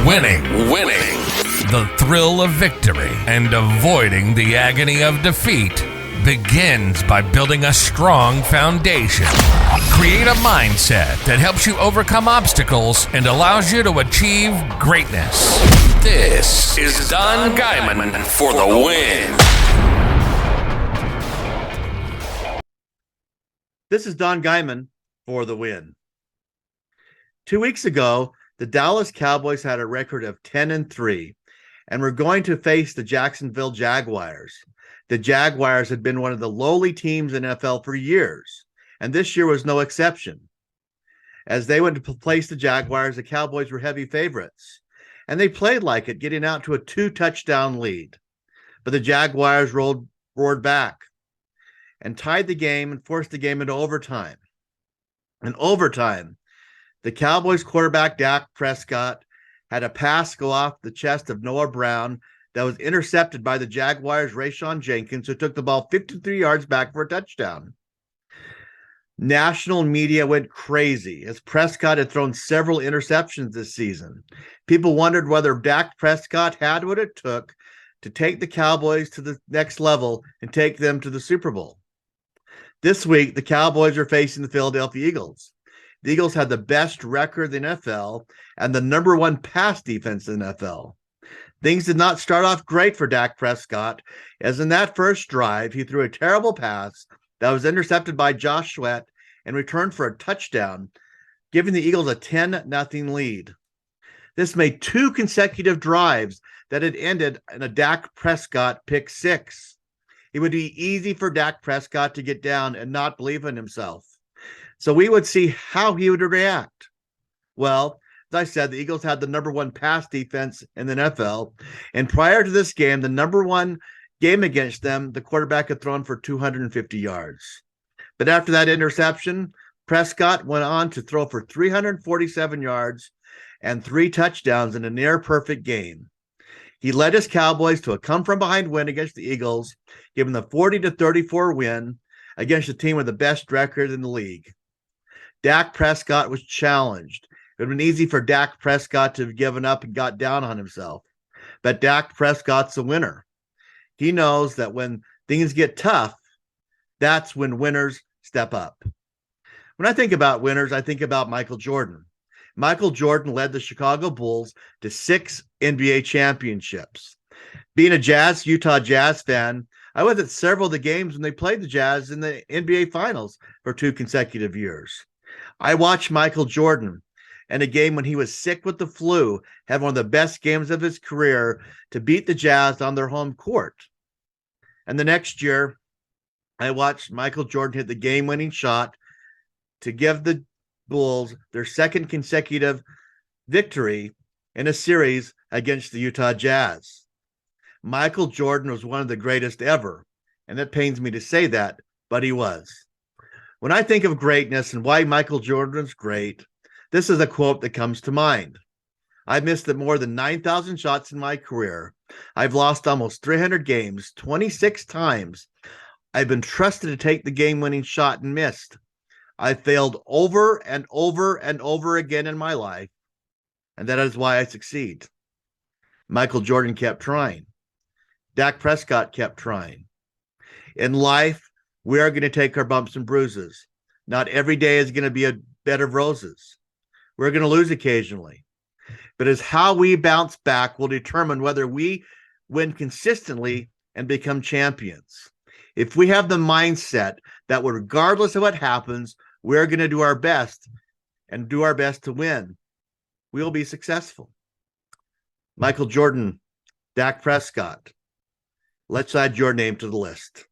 Winning. The thrill of victory and avoiding the agony of defeat begins by building a strong foundation. Create a mindset that helps you overcome obstacles and allows you to achieve greatness. This is Don Guyman for the win. This is Don Guyman for the win. 2 weeks ago, the Dallas Cowboys had a record of 10-3, and were going to face the Jacksonville Jaguars. The Jaguars had been one of the lowly teams in NFL for years, and this year was no exception. As they went to place the Jaguars, the Cowboys were heavy favorites, and they played like it, getting out to a 2-touchdown lead. But the Jaguars roared back and tied the game and forced the game into overtime. In overtime, the Cowboys quarterback, Dak Prescott, had a pass go off the chest of Noah Brown that was intercepted by the Jaguars' Rayshon Jenkins, who took the ball 53 yards back for a touchdown. National media went crazy as Prescott had thrown several interceptions this season. People wondered whether Dak Prescott had what it took to take the Cowboys to the next level and take them to the Super Bowl. This week, the Cowboys are facing the Philadelphia Eagles. The Eagles had the best record in the NFL and the number one pass defense in the NFL. Things did not start off great for Dak Prescott, as in that first drive, he threw a terrible pass that was intercepted by Josh Sweat and returned for a touchdown, giving the Eagles a 10-0 lead. This made 2 consecutive drives that had ended in a Dak Prescott pick six. It would be easy for Dak Prescott to get down and not believe in himself. So we would see how he would react. Well, as I said, the Eagles had the number one pass defense in the NFL. And prior to this game, the number one game against them, the quarterback had thrown for 250 yards. But after that interception, Prescott went on to throw for 347 yards and 3 touchdowns in a near-perfect game. He led his Cowboys to a come-from-behind win against the Eagles, giving the 40-34 win against the team with the best record in the league. Dak Prescott was challenged. It would have been easy for Dak Prescott to have given up and got down on himself. But Dak Prescott's a winner. He knows that when things get tough, that's when winners step up. When I think about winners, I think about Michael Jordan. Michael Jordan led the Chicago Bulls to 6 NBA championships. Being a Utah Jazz fan, I was at several of the games when they played the Jazz in the NBA Finals for 2 consecutive years. I watched Michael Jordan in a game when he was sick with the flu, have one of the best games of his career to beat the Jazz on their home court. And the next year, I watched Michael Jordan hit the game-winning shot to give the Bulls their 2nd consecutive victory in a series against the Utah Jazz. Michael Jordan was one of the greatest ever, and it pains me to say that, but he was. When I think of greatness and why Michael Jordan's great, this is a quote that comes to mind. I've missed more than 9,000 shots in my career. I've lost almost 300 games, 26 times. I've been trusted to take the game-winning shot and missed. I've failed over and over and over again in my life, and that is why I succeed. Michael Jordan kept trying. Dak Prescott kept trying. In life, we are going to take our bumps and bruises. Not every day is going to be a bed of roses. We're going to lose occasionally. But it's how we bounce back will determine whether we win consistently and become champions. If we have the mindset that regardless of what happens, we're going to do our best and do our best to win, we'll be successful. Michael Jordan, Dak Prescott, let's add your name to the list.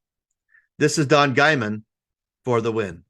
This is Don Guyman for the win.